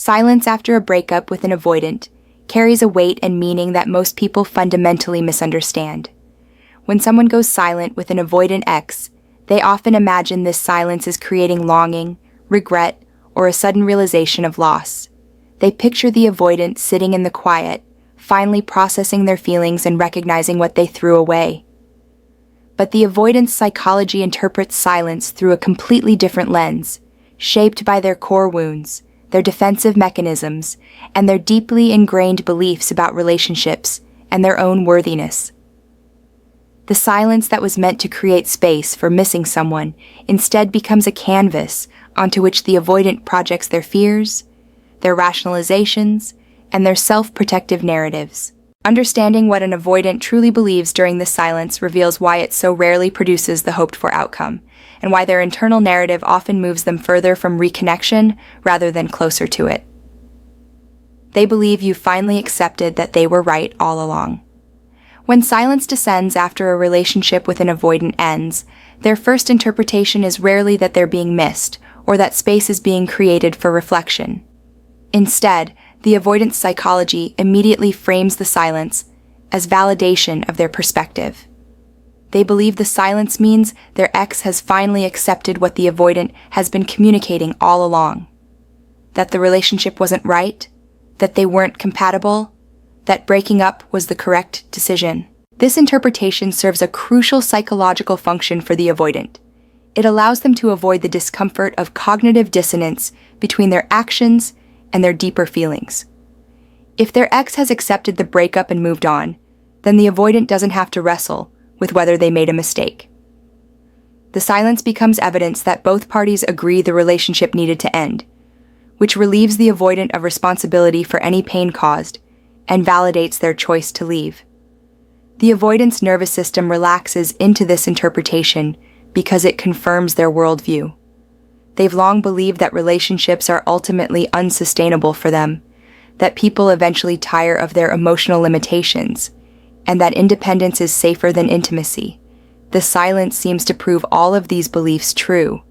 Silence after a breakup with an avoidant carries a weight and meaning that most people fundamentally misunderstand. When someone goes silent with an avoidant ex, they often imagine this silence is creating longing, regret, or a sudden realization of loss. They picture the avoidant sitting in the quiet, finally processing their feelings and recognizing what they threw away. But the avoidant's psychology interprets silence through a completely different lens, shaped by their core wounds, their defensive mechanisms, and their deeply ingrained beliefs about relationships and their own worthiness. The silence that was meant to create space for missing someone instead becomes a canvas onto which the avoidant projects their fears, their rationalizations, and their self-protective narratives. Understanding what an avoidant truly believes during this silence reveals why it so rarely produces the hoped-for outcome, and why their internal narrative often moves them further from reconnection rather than closer to it. They believe you finally accepted that they were right all along. When silence descends after a relationship with an avoidant ends, their first interpretation is rarely that they're being missed, or that space is being created for reflection. Instead, the avoidant psychology immediately frames the silence as validation of their perspective. They believe the silence means their ex has finally accepted what the avoidant has been communicating all along. That the relationship wasn't right, that they weren't compatible, that breaking up was the correct decision. This interpretation serves a crucial psychological function for the avoidant. It allows them to avoid the discomfort of cognitive dissonance between their actions and their deeper feelings. If their ex has accepted the breakup and moved on, then the avoidant doesn't have to wrestle with whether they made a mistake. The silence becomes evidence that both parties agree the relationship needed to end, which relieves the avoidant of responsibility for any pain caused and validates their choice to leave. The avoidant's nervous system relaxes into this interpretation because it confirms their worldview. They've long believed that relationships are ultimately unsustainable for them, that people eventually tire of their emotional limitations, and that independence is safer than intimacy. The silence seems to prove all of these beliefs true.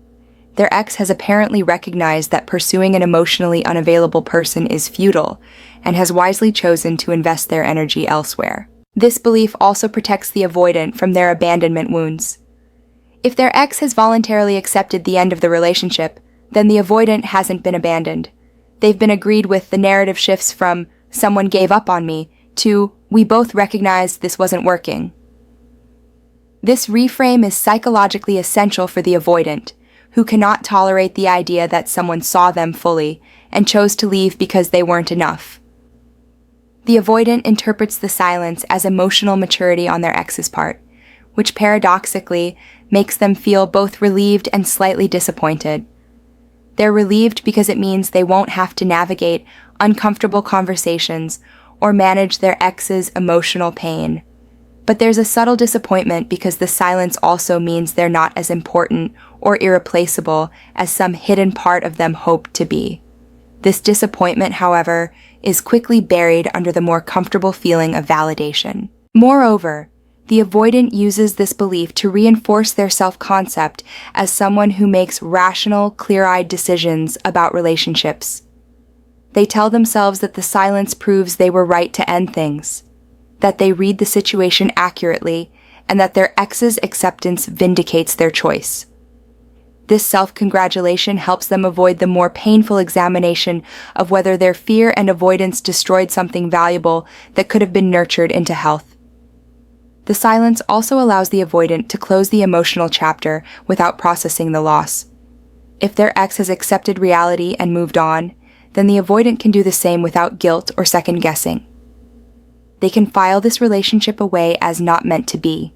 Their ex has apparently recognized that pursuing an emotionally unavailable person is futile, and has wisely chosen to invest their energy elsewhere. This belief also protects the avoidant from their abandonment wounds. If their ex has voluntarily accepted the end of the relationship, then the avoidant hasn't been abandoned. They've been agreed with the narrative shifts from, "someone gave up on me," to, "we both recognized this wasn't working." This reframe is psychologically essential for the avoidant, who cannot tolerate the idea that someone saw them fully and chose to leave because they weren't enough. The avoidant interprets the silence as emotional maturity on their ex's part, which paradoxically makes them feel both relieved and slightly disappointed. They're relieved because it means they won't have to navigate uncomfortable conversations or manage their ex's emotional pain. But there's a subtle disappointment because the silence also means they're not as important or irreplaceable as some hidden part of them hoped to be. This disappointment, however, is quickly buried under the more comfortable feeling of validation. Moreover, the avoidant uses this belief to reinforce their self-concept as someone who makes rational, clear-eyed decisions about relationships. They tell themselves that the silence proves they were right to end things, that they read the situation accurately, and that their ex's acceptance vindicates their choice. This self-congratulation helps them avoid the more painful examination of whether their fear and avoidance destroyed something valuable that could have been nurtured into health. The silence also allows the avoidant to close the emotional chapter without processing the loss. If their ex has accepted reality and moved on, then the avoidant can do the same without guilt or second-guessing. They can file this relationship away as not meant to be,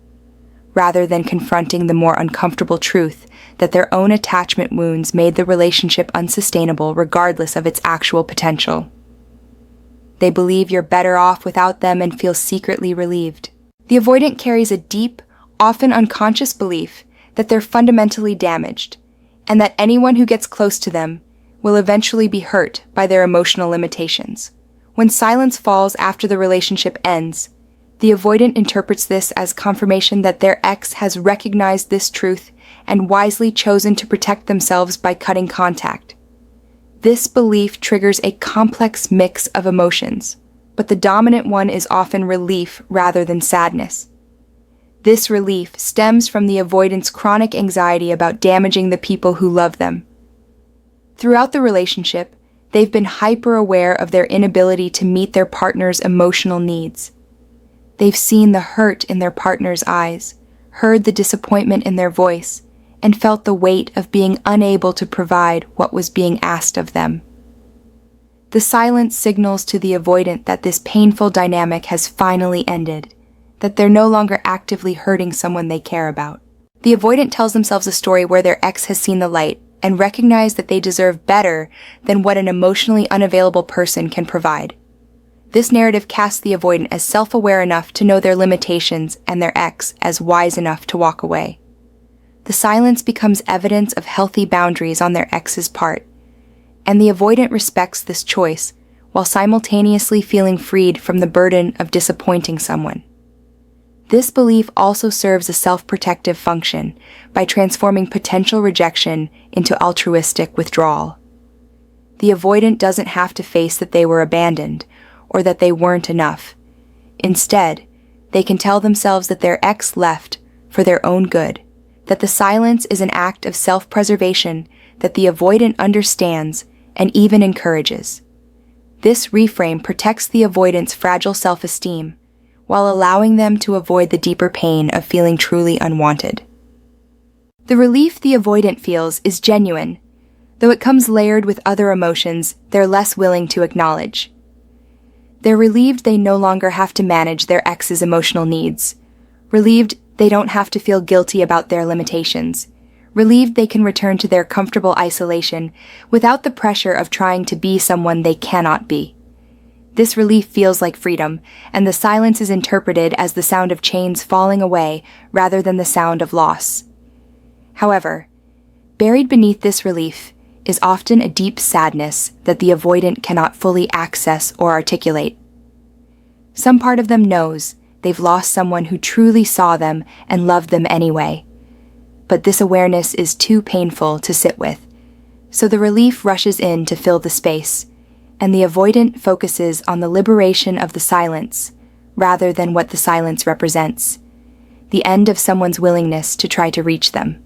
rather than confronting the more uncomfortable truth that their own attachment wounds made the relationship unsustainable regardless of its actual potential. They believe you're better off without them and feel secretly relieved. The avoidant carries a deep, often unconscious belief that they're fundamentally damaged, and that anyone who gets close to them will eventually be hurt by their emotional limitations. When silence falls after the relationship ends, the avoidant interprets this as confirmation that their ex has recognized this truth and wisely chosen to protect themselves by cutting contact. This belief triggers a complex mix of emotions, but the dominant one is often relief rather than sadness. This relief stems from the avoidant's chronic anxiety about damaging the people who love them. Throughout the relationship, they've been hyper-aware of their inability to meet their partner's emotional needs. They've seen the hurt in their partner's eyes, heard the disappointment in their voice, and felt the weight of being unable to provide what was being asked of them. The silence signals to the avoidant that this painful dynamic has finally ended, that they're no longer actively hurting someone they care about. The avoidant tells themselves a story where their ex has seen the light and recognized that they deserve better than what an emotionally unavailable person can provide. This narrative casts the avoidant as self-aware enough to know their limitations and their ex as wise enough to walk away. The silence becomes evidence of healthy boundaries on their ex's part, and the avoidant respects this choice while simultaneously feeling freed from the burden of disappointing someone. This belief also serves a self-protective function by transforming potential rejection into altruistic withdrawal. The avoidant doesn't have to face that they were abandoned or that they weren't enough. Instead, they can tell themselves that their ex left for their own good, that the silence is an act of self-preservation that the avoidant understands and even encourages. This reframe protects the avoidant's fragile self-esteem while allowing them to avoid the deeper pain of feeling truly unwanted. The relief the avoidant feels is genuine, though it comes layered with other emotions they're less willing to acknowledge. They're relieved they no longer have to manage their ex's emotional needs, relieved they don't have to feel guilty about their limitations, relieved they can return to their comfortable isolation without the pressure of trying to be someone they cannot be. This relief feels like freedom, and the silence is interpreted as the sound of chains falling away rather than the sound of loss. However, buried beneath this relief is often a deep sadness that the avoidant cannot fully access or articulate. Some part of them knows they've lost someone who truly saw them and loved them anyway, but this awareness is too painful to sit with, so the relief rushes in to fill the space, and the avoidant focuses on the liberation of the silence rather than what the silence represents, the end of someone's willingness to try to reach them.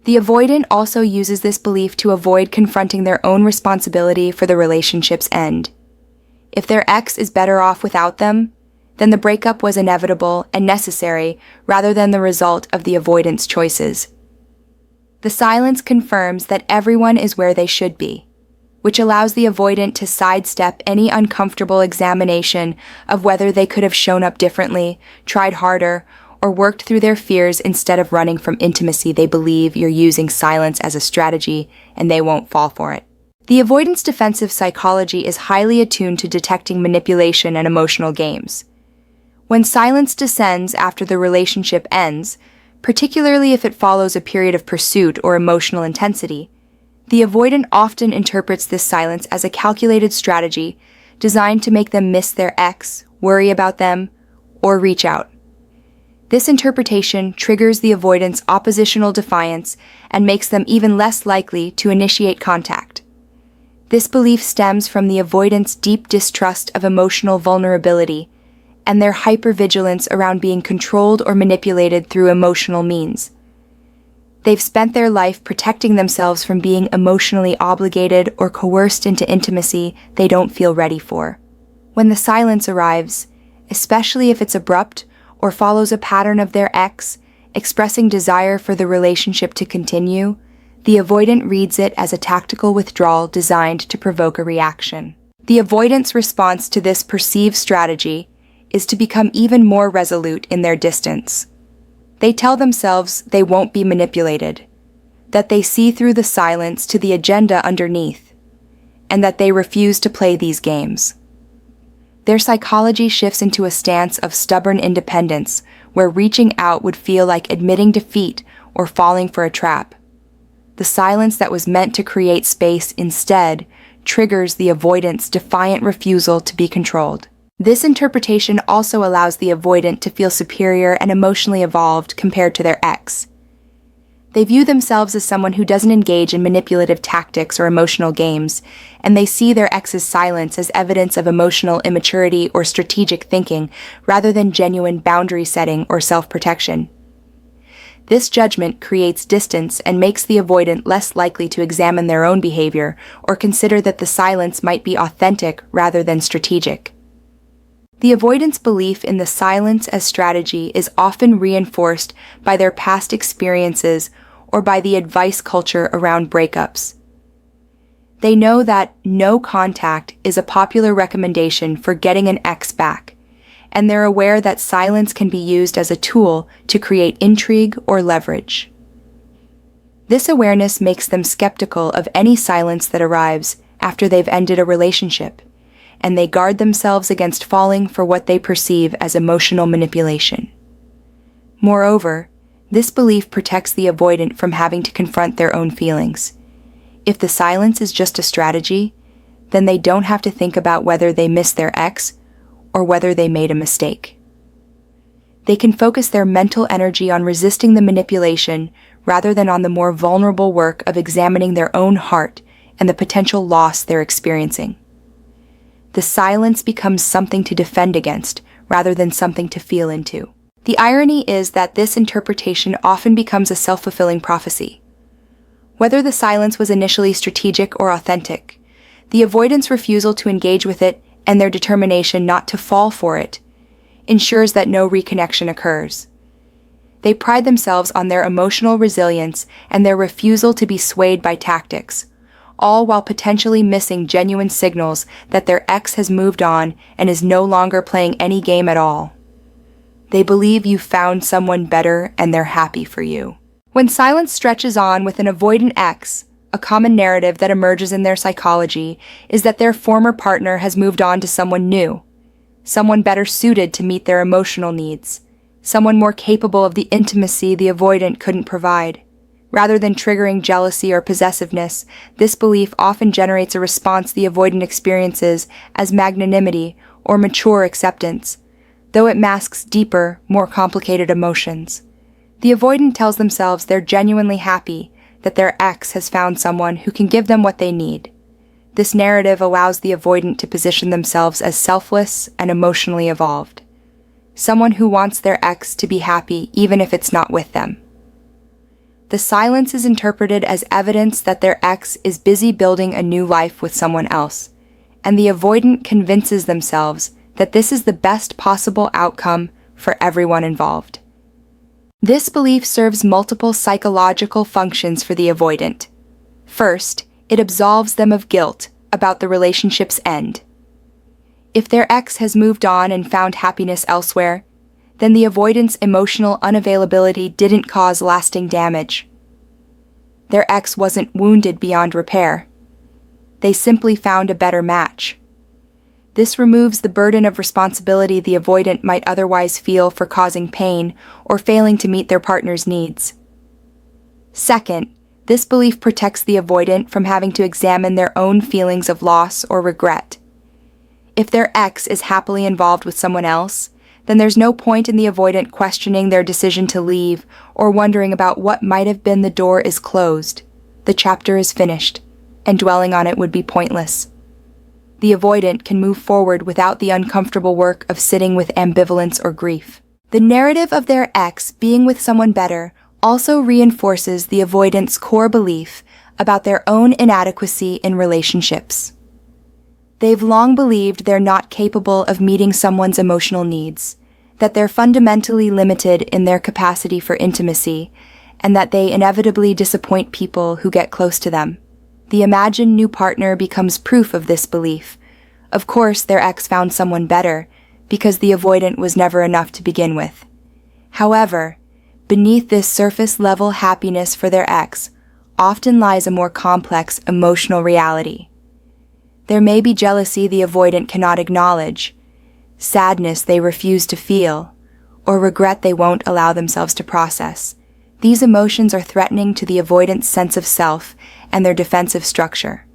The avoidant also uses this belief to avoid confronting their own responsibility for the relationship's end. If their ex is better off without them, then the breakup was inevitable and necessary rather than the result of the avoidant's choices. The silence confirms that everyone is where they should be, which allows the avoidant to sidestep any uncomfortable examination of whether they could have shown up differently, tried harder, or worked through their fears instead of running from intimacy. They believe you're using silence as a strategy and they won't fall for it. The avoidant's defensive psychology is highly attuned to detecting manipulation and emotional games. When silence descends after the relationship ends, particularly if it follows a period of pursuit or emotional intensity, the avoidant often interprets this silence as a calculated strategy designed to make them miss their ex, worry about them, or reach out. This interpretation triggers the avoidant's oppositional defiance and makes them even less likely to initiate contact. This belief stems from the avoidant's deep distrust of emotional vulnerability and their hypervigilance around being controlled or manipulated through emotional means. They've spent their life protecting themselves from being emotionally obligated or coerced into intimacy they don't feel ready for. When the silence arrives, especially if it's abrupt or follows a pattern of their ex, expressing desire for the relationship to continue, the avoidant reads it as a tactical withdrawal designed to provoke a reaction. The avoidant's response to this perceived strategy is to become even more resolute in their distance. They tell themselves they won't be manipulated, that they see through the silence to the agenda underneath, and that they refuse to play these games. Their psychology shifts into a stance of stubborn independence, where reaching out would feel like admitting defeat or falling for a trap. The silence that was meant to create space instead triggers the avoidant's defiant refusal to be controlled. This interpretation also allows the avoidant to feel superior and emotionally evolved compared to their ex. They view themselves as someone who doesn't engage in manipulative tactics or emotional games, and they see their ex's silence as evidence of emotional immaturity or strategic thinking rather than genuine boundary setting or self-protection. This judgment creates distance and makes the avoidant less likely to examine their own behavior or consider that the silence might be authentic rather than strategic. The avoidant's belief in the silence as strategy is often reinforced by their past experiences or by the advice culture around breakups. They know that no contact is a popular recommendation for getting an ex back, and they're aware that silence can be used as a tool to create intrigue or leverage. This awareness makes them skeptical of any silence that arrives after they've ended a relationship, and they guard themselves against falling for what they perceive as emotional manipulation. Moreover, this belief protects the avoidant from having to confront their own feelings. If the silence is just a strategy, then they don't have to think about whether they miss their ex or whether they made a mistake. They can focus their mental energy on resisting the manipulation rather than on the more vulnerable work of examining their own heart and the potential loss they're experiencing. The silence becomes something to defend against rather than something to feel into. The irony is that this interpretation often becomes a self-fulfilling prophecy. Whether the silence was initially strategic or authentic, the avoidant's refusal to engage with it and their determination not to fall for it ensures that no reconnection occurs. They pride themselves on their emotional resilience and their refusal to be swayed by tactics, all while potentially missing genuine signals that their ex has moved on and is no longer playing any game at all. They believe you found someone better and they're happy for you. When silence stretches on with an avoidant ex, a common narrative that emerges in their psychology is that their former partner has moved on to someone new, someone better suited to meet their emotional needs, someone more capable of the intimacy the avoidant couldn't provide. Rather than triggering jealousy or possessiveness, this belief often generates a response the avoidant experiences as magnanimity or mature acceptance, though it masks deeper, more complicated emotions. The avoidant tells themselves they're genuinely happy that their ex has found someone who can give them what they need. This narrative allows the avoidant to position themselves as selfless and emotionally evolved, someone who wants their ex to be happy even if it's not with them. The silence is interpreted as evidence that their ex is busy building a new life with someone else, and the avoidant convinces themselves that this is the best possible outcome for everyone involved. This belief serves multiple psychological functions for the avoidant. First, it absolves them of guilt about the relationship's end. If their ex has moved on and found happiness elsewhere, then the avoidant's emotional unavailability didn't cause lasting damage. Their ex wasn't wounded beyond repair. They simply found a better match. This removes the burden of responsibility the avoidant might otherwise feel for causing pain or failing to meet their partner's needs. Second, this belief protects the avoidant from having to examine their own feelings of loss or regret. If their ex is happily involved with someone else, then there's no point in the avoidant questioning their decision to leave or wondering about what might have been. The door is closed, the chapter is finished, and dwelling on it would be pointless. The avoidant can move forward without the uncomfortable work of sitting with ambivalence or grief. The narrative of their ex being with someone better also reinforces the avoidant's core belief about their own inadequacy in relationships. They've long believed they're not capable of meeting someone's emotional needs, that they're fundamentally limited in their capacity for intimacy, and that they inevitably disappoint people who get close to them. The imagined new partner becomes proof of this belief. Of course, their ex found someone better, because the avoidant was never enough to begin with. However, beneath this surface-level happiness for their ex often lies a more complex emotional reality. There may be jealousy the avoidant cannot acknowledge, sadness they refuse to feel, or regret they won't allow themselves to process. These emotions are threatening to the avoidant's sense of self and their defensive structure,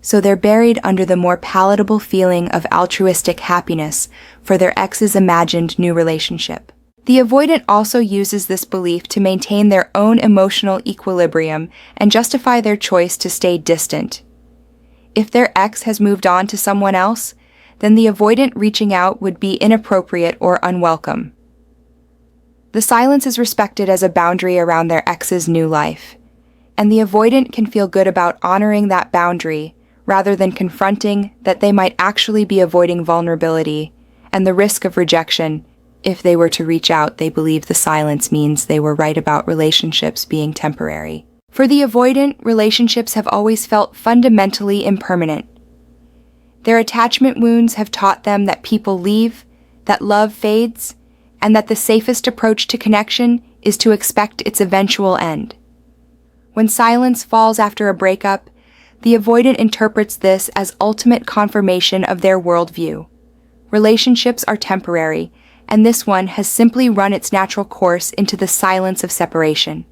so they're buried under the more palatable feeling of altruistic happiness for their ex's imagined new relationship. The avoidant also uses this belief to maintain their own emotional equilibrium and justify their choice to stay distant. If their ex has moved on to someone else, then the avoidant reaching out would be inappropriate or unwelcome. The silence is respected as a boundary around their ex's new life, and the avoidant can feel good about honoring that boundary rather than confronting that they might actually be avoiding vulnerability and the risk of rejection. If they were to reach out, they believe the silence means they were right about relationships being temporary. For the avoidant, relationships have always felt fundamentally impermanent. Their attachment wounds have taught them that people leave, that love fades, and that the safest approach to connection is to expect its eventual end. When silence falls after a breakup, the avoidant interprets this as ultimate confirmation of their worldview. Relationships are temporary, and this one has simply run its natural course into the silence of separation.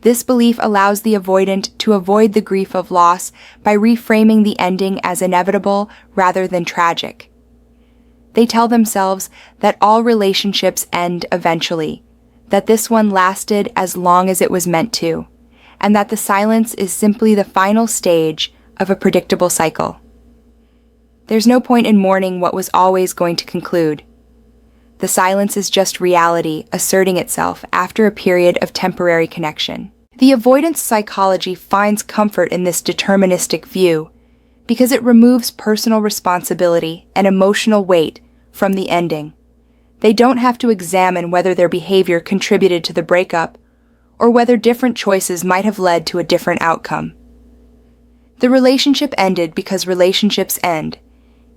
This belief allows the avoidant to avoid the grief of loss by reframing the ending as inevitable rather than tragic. They tell themselves that all relationships end eventually, that this one lasted as long as it was meant to, and that the silence is simply the final stage of a predictable cycle. There's no point in mourning what was always going to conclude. The silence is just reality asserting itself after a period of temporary connection. The avoidance psychology finds comfort in this deterministic view because it removes personal responsibility and emotional weight from the ending. They don't have to examine whether their behavior contributed to the breakup or whether different choices might have led to a different outcome. The relationship ended because relationships end.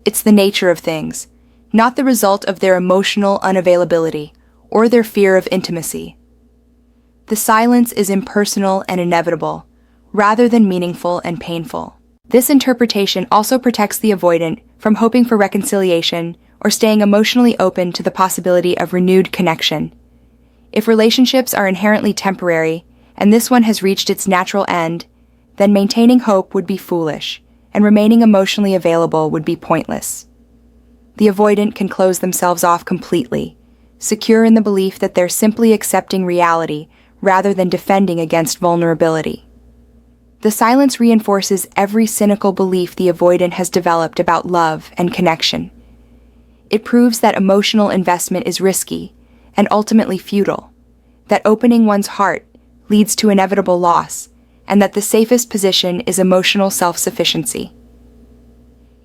It's the nature of things, not the result of their emotional unavailability or their fear of intimacy. The silence is impersonal and inevitable, rather than meaningful and painful. This interpretation also protects the avoidant from hoping for reconciliation or staying emotionally open to the possibility of renewed connection. If relationships are inherently temporary, and this one has reached its natural end, then maintaining hope would be foolish, and remaining emotionally available would be pointless. The avoidant can close themselves off completely, secure in the belief that they're simply accepting reality rather than defending against vulnerability. The silence reinforces every cynical belief the avoidant has developed about love and connection. It proves that emotional investment is risky and ultimately futile, that opening one's heart leads to inevitable loss, and that the safest position is emotional self-sufficiency.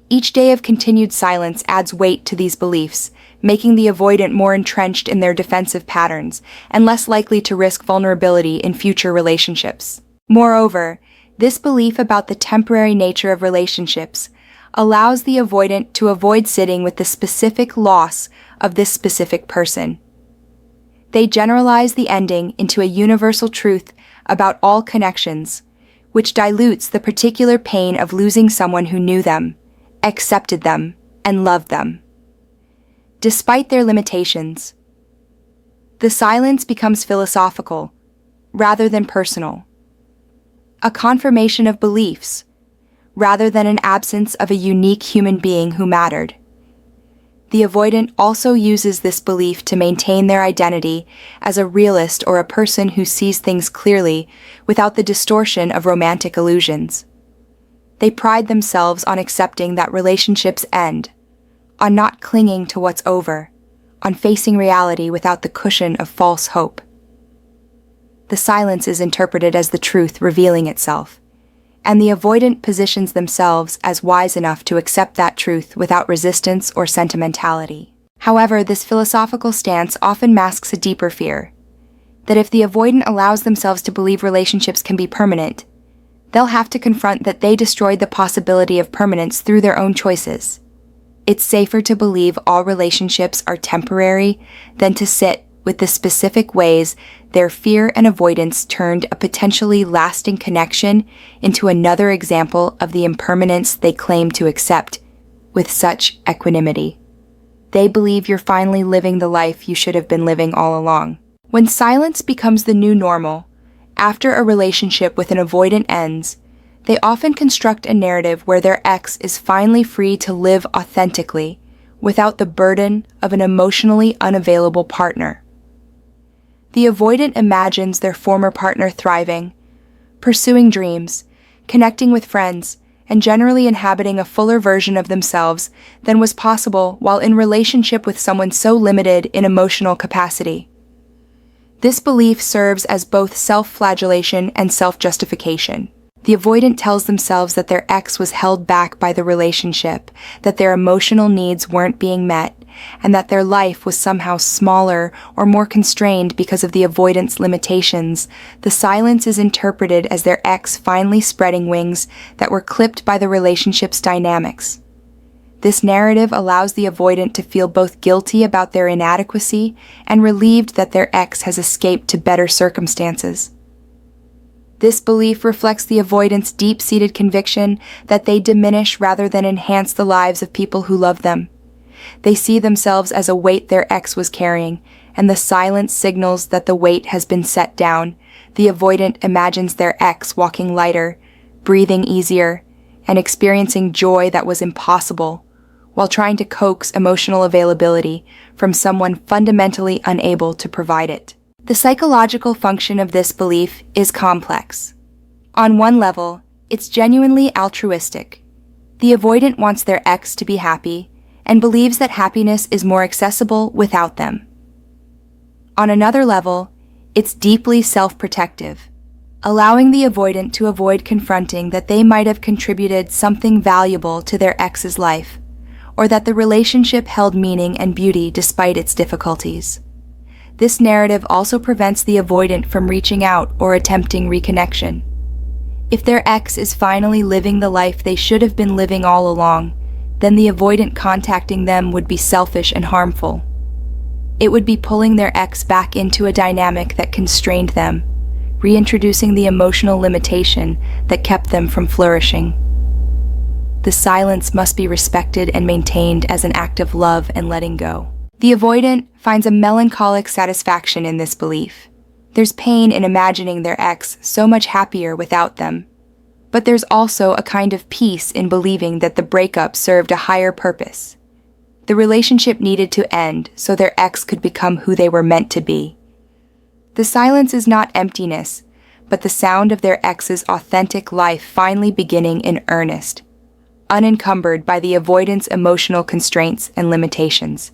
Each day of continued silence adds weight to these beliefs, making the avoidant more entrenched in their defensive patterns and less likely to risk vulnerability in future relationships. Moreover, this belief about the temporary nature of relationships allows the avoidant to avoid sitting with the specific loss of this specific person. They generalize the ending into a universal truth about all connections, which dilutes the particular pain of losing someone who knew them, accepted them, and loved them. Despite their limitations, the silence becomes philosophical rather than personal, a confirmation of beliefs rather than an absence of a unique human being who mattered. The avoidant also uses this belief to maintain their identity as a realist or a person who sees things clearly without the distortion of romantic illusions. They pride themselves on accepting that relationships end, on not clinging to what's over, on facing reality without the cushion of false hope. The silence is interpreted as the truth revealing itself, and the avoidant positions themselves as wise enough to accept that truth without resistance or sentimentality. However, this philosophical stance often masks a deeper fear, that if the avoidant allows themselves to believe relationships can be permanent, they'll have to confront that they destroyed the possibility of permanence through their own choices. It's safer to believe all relationships are temporary than to sit with the specific ways their fear and avoidance turned a potentially lasting connection into another example of the impermanence they claim to accept with such equanimity. They believe you're finally living the life you should have been living all along. When silence becomes the new normal, after a relationship with an avoidant ends, they often construct a narrative where their ex is finally free to live authentically, without the burden of an emotionally unavailable partner. The avoidant imagines their former partner thriving, pursuing dreams, connecting with friends, and generally inhabiting a fuller version of themselves than was possible while in relationship with someone so limited in emotional capacity. This belief serves as both self-flagellation and self-justification. The avoidant tells themselves that their ex was held back by the relationship, that their emotional needs weren't being met, and that their life was somehow smaller or more constrained because of the avoidant's limitations. The silence is interpreted as their ex finally spreading wings that were clipped by the relationship's dynamics. This narrative allows the avoidant to feel both guilty about their inadequacy and relieved that their ex has escaped to better circumstances. This belief reflects the avoidant's deep-seated conviction that they diminish rather than enhance the lives of people who love them. They see themselves as a weight their ex was carrying, and the silence signals that the weight has been set down. The avoidant imagines their ex walking lighter, breathing easier, and experiencing joy that was impossible, while trying to coax emotional availability from someone fundamentally unable to provide it. The psychological function of this belief is complex. On one level, it's genuinely altruistic. The avoidant wants their ex to be happy and believes that happiness is more accessible without them. On another level, it's deeply self-protective, allowing the avoidant to avoid confronting that they might have contributed something valuable to their ex's life, or that the relationship held meaning and beauty despite its difficulties. This narrative also prevents the avoidant from reaching out or attempting reconnection. If their ex is finally living the life they should have been living all along, then the avoidant contacting them would be selfish and harmful. It would be pulling their ex back into a dynamic that constrained them, reintroducing the emotional limitation that kept them from flourishing. The silence must be respected and maintained as an act of love and letting go. The avoidant finds a melancholic satisfaction in this belief. There's pain in imagining their ex so much happier without them. But there's also a kind of peace in believing that the breakup served a higher purpose. The relationship needed to end so their ex could become who they were meant to be. The silence is not emptiness, but the sound of their ex's authentic life finally beginning in earnest, unencumbered by the avoidant's emotional constraints and limitations.